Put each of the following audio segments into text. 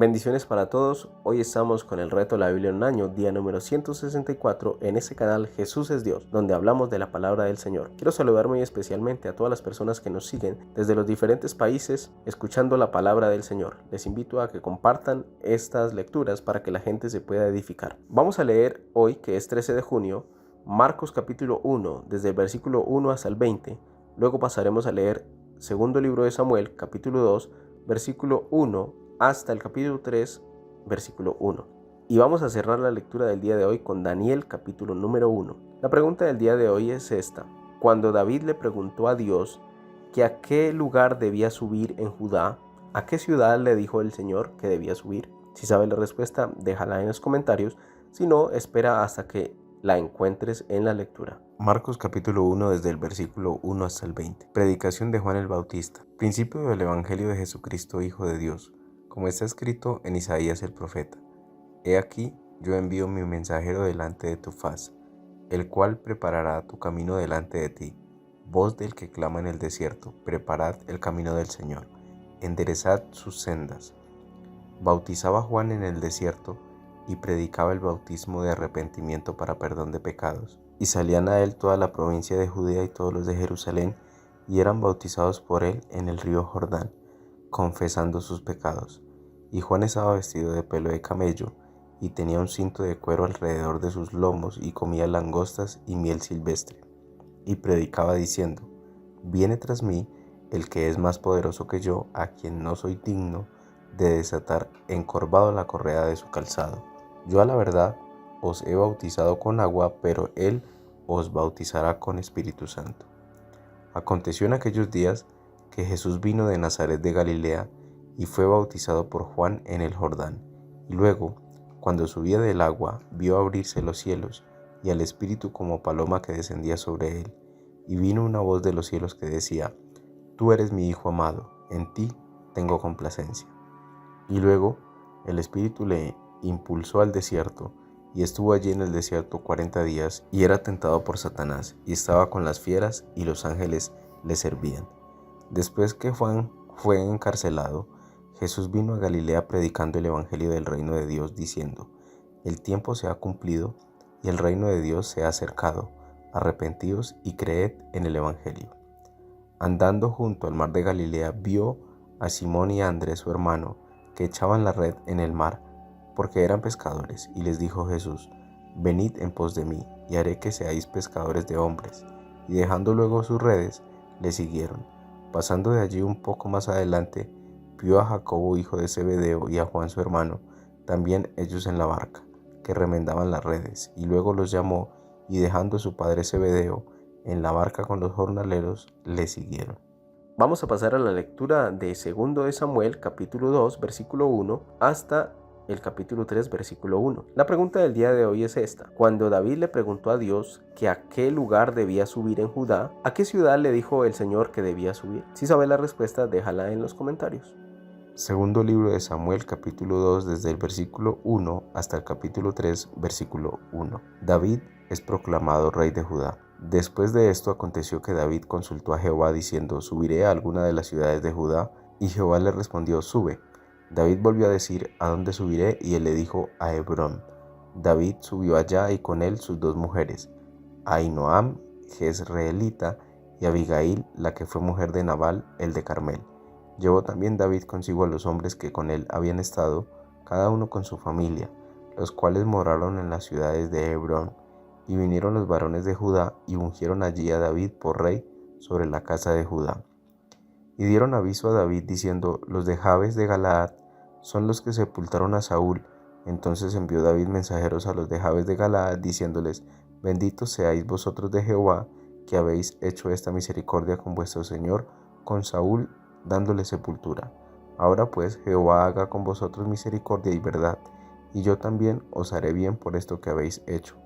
Bendiciones para todos. Hoy estamos con el reto de la Biblia en un año, día número 164 en este canal Jesús es Dios, donde hablamos de la palabra del Señor. Quiero saludar muy especialmente a todas las personas que nos siguen desde los diferentes países escuchando la palabra del Señor. Les invito a que compartan estas lecturas para que la gente se pueda edificar. Vamos a leer hoy, que es 13 de junio, Marcos capítulo 1, desde el versículo 1 hasta el 20. Luego pasaremos a leer segundo libro de Samuel, capítulo 2, versículo 1 hasta el capítulo 3, versículo 1. Y vamos a cerrar la lectura del día de hoy con Daniel, capítulo número 1. La pregunta del día de hoy es esta. Cuando David le preguntó a Dios que a qué lugar debía subir en Judá, ¿a qué ciudad le dijo el Señor que debía subir? Si sabes la respuesta, déjala en los comentarios. Si no, espera hasta que la encuentres en la lectura. Marcos capítulo 1 desde el versículo 1 hasta el 20. Predicación de Juan el Bautista. Principio del Evangelio de Jesucristo, Hijo de Dios. Como está escrito en Isaías el profeta: He aquí, yo envío mi mensajero delante de tu faz, el cual preparará tu camino delante de ti. Voz del que clama en el desierto: preparad el camino del Señor, enderezad sus sendas. Bautizaba Juan en el desierto y predicaba el bautismo de arrepentimiento para perdón de pecados. Y salían a él toda la provincia de Judea y todos los de Jerusalén, y eran bautizados por él en el río Jordán, confesando sus pecados. Y Juan estaba vestido de pelo de camello, y tenía un cinto de cuero alrededor de sus lomos, y comía langostas y miel silvestre. Y predicaba diciendo: Viene tras mí el que es más poderoso que yo, a quien no soy digno de desatar encorvado la correa de su calzado. Yo a la verdad os he bautizado con agua, pero él os bautizará con Espíritu Santo. Aconteció en aquellos días que Jesús vino de Nazaret de Galilea y fue bautizado por Juan en el Jordán. Y luego, cuando subía del agua, vio abrirse los cielos y al Espíritu como paloma que descendía sobre él. Y vino una voz de los cielos que decía: Tú eres mi Hijo amado, en ti tengo complacencia. Y luego el Espíritu le impulsó al desierto, y estuvo allí en el desierto 40 días, y era tentado por Satanás, y estaba con las fieras, y los ángeles le servían. Después que Juan fue encarcelado, Jesús vino a Galilea predicando el evangelio del reino de Dios, diciendo: El tiempo se ha cumplido, y el reino de Dios se ha acercado. Arrepentíos y creed en el evangelio. Andando junto al mar de Galilea, vio a Simón y a Andrés su hermano, que echaban la red en el mar, porque eran pescadores, y les dijo Jesús: Venid en pos de mí, y haré que seáis pescadores de hombres. Y dejando luego sus redes, le siguieron. Pasando de allí un poco más adelante, vio a Jacobo hijo de Zebedeo y a Juan su hermano, también ellos en la barca, que remendaban las redes, y luego los llamó, y dejando a su padre Zebedeo en la barca con los jornaleros, le siguieron. Vamos a pasar a la lectura de segundo de Samuel, capítulo 2, versículo 1, hasta el capítulo 3, versículo 1. La pregunta del día de hoy es esta. Cuando David le preguntó a Dios que a qué lugar debía subir en Judá, ¿a qué ciudad le dijo el Señor que debía subir? Si sabes la respuesta, déjala en los comentarios. Segundo libro de Samuel, capítulo 2, desde el versículo 1 hasta el capítulo 3, versículo 1. David es proclamado rey de Judá. Después de esto aconteció que David consultó a Jehová diciendo: ¿Subiré a alguna de las ciudades de Judá? Y Jehová le respondió: Sube. David volvió a decir: ¿A dónde subiré? Y él le dijo: A Hebrón. David subió allá y con él sus dos mujeres, Ahinoam, jezreelita, y Abigail, la que fue mujer de Nabal, el de Carmel. Llevó también David consigo a los hombres que con él habían estado, cada uno con su familia, los cuales moraron en las ciudades de Hebrón. Y vinieron los varones de Judá y ungieron allí a David por rey sobre la casa de Judá. Y dieron aviso a David diciendo: Los de Jabes de Galaad son los que sepultaron a Saúl. Entonces envió David mensajeros a los de Jabes de Galaad diciéndoles: Benditos seáis vosotros de Jehová, que habéis hecho esta misericordia con vuestro señor, con Saúl, dándole sepultura. Ahora pues Jehová haga con vosotros misericordia y verdad, y yo también os haré bien por esto que habéis hecho.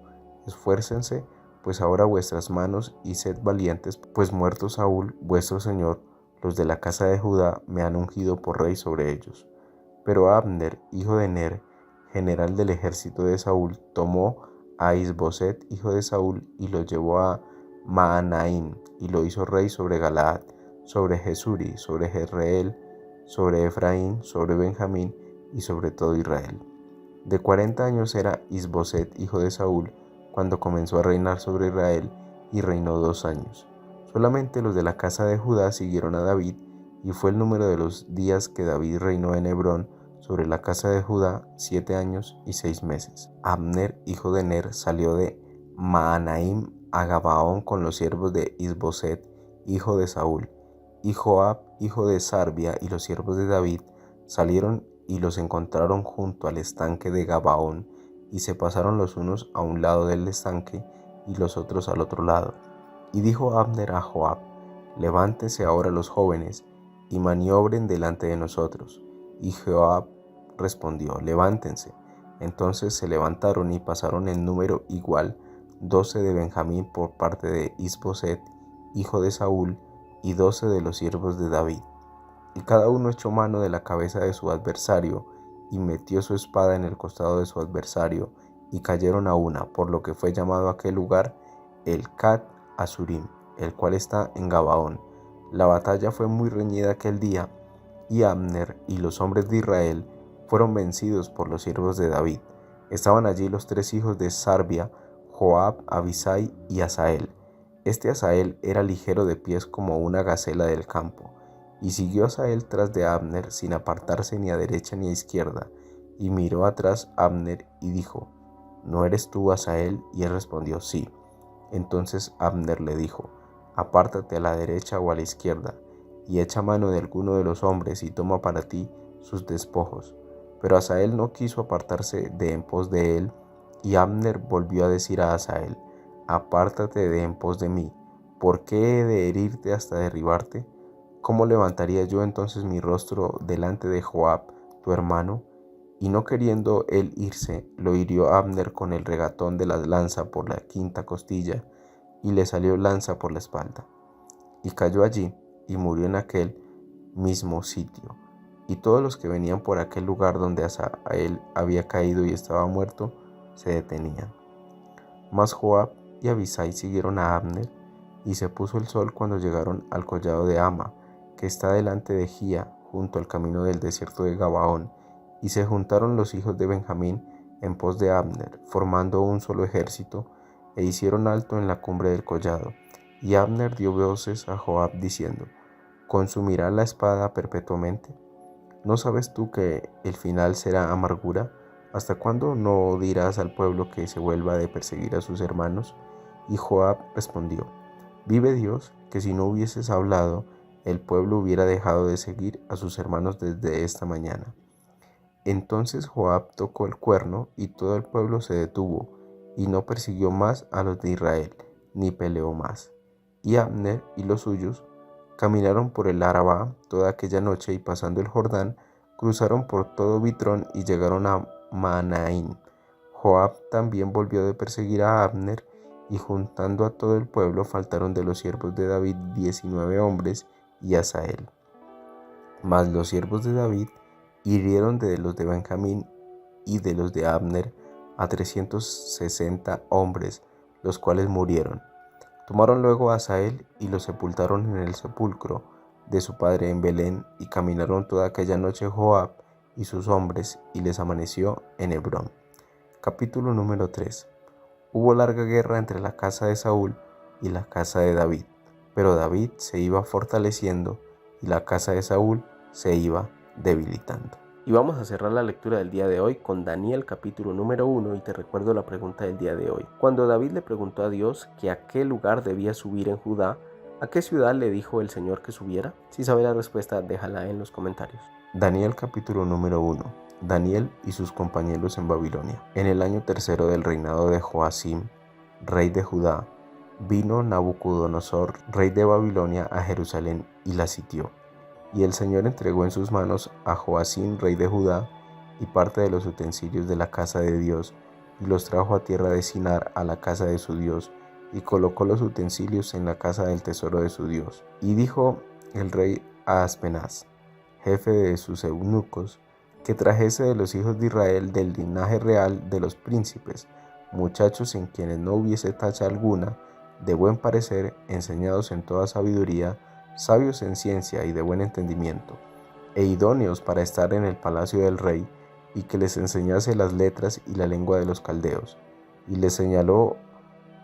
Esfuércense pues ahora vuestras manos y sed valientes, pues muerto Saúl, vuestro señor, los de la casa de Judá me han ungido por rey sobre ellos. Pero Abner, hijo de Ner, general del ejército de Saúl, tomó a Isboset, hijo de Saúl, y lo llevó a Mahanaim, y lo hizo rey sobre Galaad, sobre Jesuri, sobre Jezreel, sobre Efraín, sobre Benjamín y sobre todo Israel. De 40 años era Isboset, hijo de Saúl, cuando comenzó a reinar sobre Israel, y reinó 2 años. Solamente los de la casa de Judá siguieron a David, y fue el número de los días que David reinó en Hebrón sobre la casa de Judá 7 años y 6 meses. Abner, hijo de Ner, salió de Maanaim a Gabaón con los siervos de Isboset, hijo de Saúl, y Joab, hijo de Sarbia, y los siervos de David salieron y los encontraron junto al estanque de Gabaón, y se pasaron los unos a un lado del estanque y los otros al otro lado. Y dijo Abner a Joab: levántense ahora los jóvenes y maniobren delante de nosotros. Y Joab respondió: levántense. Entonces se levantaron y pasaron en número igual 12 de Benjamín por parte de Isboset, hijo de Saúl, y 12 de los siervos de David. Y cada uno echó mano de la cabeza de su adversario, y metió su espada en el costado de su adversario, y cayeron a una, por lo que fue llamado aquel lugar el Cat Asurim, el cual está en Gabaón. La batalla fue muy reñida aquel día, y Abner y los hombres de Israel fueron vencidos por los siervos de David. Estaban allí los 3 hijos de Sarbia, Joab, Abisai y Asael. Este Asael era ligero de pies como una gacela del campo. Y siguió Asael tras de Abner sin apartarse ni a derecha ni a izquierda. Y miró atrás Abner y dijo: ¿no eres tú Asael? Y él respondió: sí. Entonces Abner le dijo: apártate a la derecha o a la izquierda, y echa mano de alguno de los hombres y toma para ti sus despojos. Pero Asael no quiso apartarse de en pos de él, y Abner volvió a decir a Asael: apártate de en pos de mí. ¿Por qué he de herirte hasta derribarte? ¿Cómo levantaría yo entonces mi rostro delante de Joab, tu hermano? Y no queriendo él irse, lo hirió Abner con el regatón de la lanza por la 5ª costilla, y le salió lanza por la espalda. Y cayó allí, y murió en aquel mismo sitio. Y todos los que venían por aquel lugar donde Asael había caído y estaba muerto, se detenían. Mas Joab y Abisai siguieron a Abner, y se puso el sol cuando llegaron al collado de Ama, que está delante de Gía, junto al camino del desierto de Gabaón, y se juntaron los hijos de Benjamín en pos de Abner, formando un solo ejército, e hicieron alto en la cumbre del collado. Y Abner dio voces a Joab diciendo: ¿consumirá la espada perpetuamente? ¿No sabes tú que el final será amargura? ¿Hasta cuándo no dirás al pueblo que se vuelva de perseguir a sus hermanos? Y Joab respondió: vive Dios, que si no hubieses hablado, el pueblo hubiera dejado de seguir a sus hermanos desde esta mañana. Entonces Joab tocó el cuerno, y todo el pueblo se detuvo, y no persiguió más a los de Israel, ni peleó más. Y Abner y los suyos caminaron por el Arabá toda aquella noche, y pasando el Jordán, cruzaron por todo Bitrón y llegaron a Maanaim. Joab también volvió de perseguir a Abner, y juntando a todo el pueblo, faltaron de los siervos de David 19 hombres y Asael. Mas los siervos de David hirieron de los de Benjamín y de los de Abner a 360 hombres, los cuales murieron. Tomaron luego a Asael y lo sepultaron en el sepulcro de su padre en Belén, y caminaron toda aquella noche Joab y sus hombres, y les amaneció en Hebrón. Capítulo número 3. Hubo larga guerra entre la casa de Saúl y la casa de David, pero David se iba fortaleciendo y la casa de Saúl se iba debilitando. Y vamos a cerrar la lectura del día de hoy con Daniel capítulo número 1, y te recuerdo la pregunta del día de hoy. Cuando David le preguntó a Dios que a qué lugar debía subir en Judá, ¿a qué ciudad le dijo el Señor que subiera? Si sabes la respuesta, déjala en los comentarios. Daniel capítulo número 1. Daniel y sus compañeros en Babilonia. En el año 3 del reinado de Joacim, rey de Judá, vino Nabucodonosor, rey de Babilonia, a Jerusalén y la sitió. Y el Señor entregó en sus manos a Joacim, rey de Judá, y parte de los utensilios de la casa de Dios, y los trajo a tierra de Sinar, a la casa de su Dios, y colocó los utensilios en la casa del tesoro de su Dios. Y dijo el rey a Aspenaz, jefe de sus eunucos, que trajese de los hijos de Israel, del linaje real de los príncipes, muchachos en quienes no hubiese tacha alguna, de buen parecer, enseñados en toda sabiduría, sabios en ciencia y de buen entendimiento, e idóneos para estar en el palacio del rey, y que les enseñase las letras y la lengua de los caldeos. Y les señaló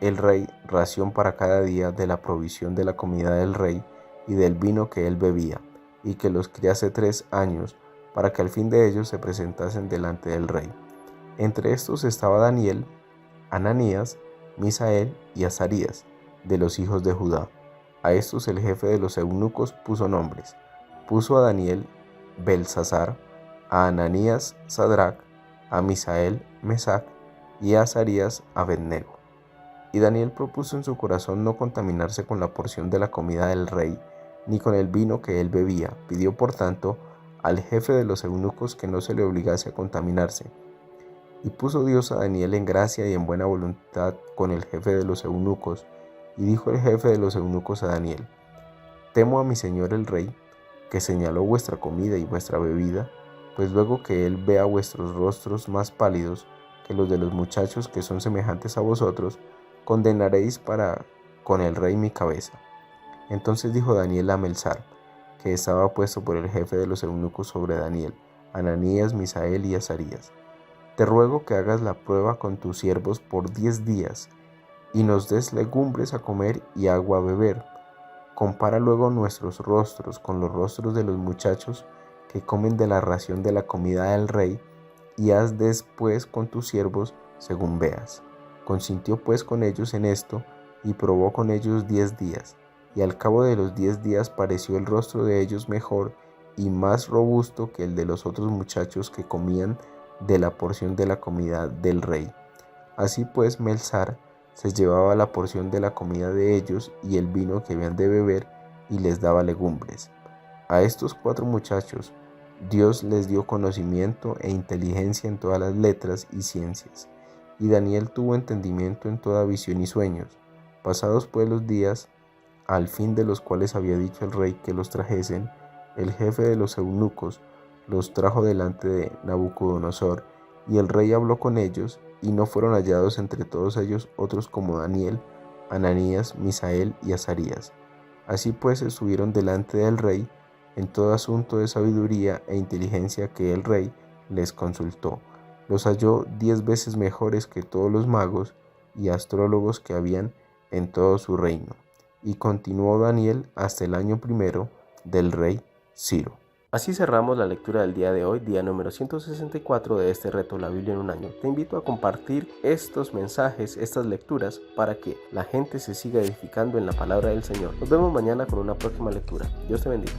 el rey ración para cada día de la provisión de la comida del rey y del vino que él bebía, y que los criase 3 años, para que al fin de ellos se presentasen delante del rey. Entre estos estaba Daniel, Ananías, Misael y Azarías, de los hijos de Judá. A estos el jefe de los eunucos puso nombres. Puso a Daniel Belsasar, a Ananías Sadrac, a Misael Mesac y a Azarías Abednego. Y Daniel propuso en su corazón no contaminarse con la porción de la comida del rey, ni con el vino que él bebía. Pidió por tanto al jefe de los eunucos que no se le obligase a contaminarse. Y puso Dios a Daniel en gracia y en buena voluntad con el jefe de los eunucos. Y dijo el jefe de los eunucos a Daniel: Temo a mi señor el rey, que señaló vuestra comida y vuestra bebida, pues luego que él vea vuestros rostros más pálidos que los de los muchachos que son semejantes a vosotros, condenaréis para con el rey mi cabeza. Entonces dijo Daniel a Melzar, que estaba puesto por el jefe de los eunucos sobre Daniel, Ananías, Misael y Azarías: Te ruego que hagas la prueba con tus siervos por 10 días, y nos des legumbres a comer y agua a beber. Compara luego nuestros rostros con los rostros de los muchachos que comen de la ración de la comida del rey, y haz después con tus siervos según veas. Consintió pues con ellos en esto, y probó con ellos 10 días, y al cabo de los 10 días pareció el rostro de ellos mejor y más robusto que el de los otros muchachos que comían de la porción de la comida del rey. Así pues Melzar se llevaba la porción de la comida de ellos y el vino que habían de beber, y les daba legumbres. A estos 4 muchachos Dios les dio conocimiento e inteligencia en todas las letras y ciencias. Y Daniel tuvo entendimiento en toda visión y sueños. Pasados pues los días, al fin de los cuales había dicho el rey que los trajesen, el jefe de los eunucos los trajo delante de Nabucodonosor, y el rey habló con ellos, y no fueron hallados entre todos ellos otros como Daniel, Ananías, Misael y Azarías. Así pues estuvieron delante del rey en todo asunto de sabiduría e inteligencia que el rey les consultó. Los halló 10 veces mejores que todos los magos y astrólogos que habían en todo su reino. Y continuó Daniel hasta el año 1 del rey Ciro. Así cerramos la lectura del día de hoy, día número 164 de este reto La Biblia en un año. Te invito a compartir estos mensajes, estas lecturas, para que la gente se siga edificando en la palabra del Señor. Nos vemos mañana con una próxima lectura. Dios te bendiga.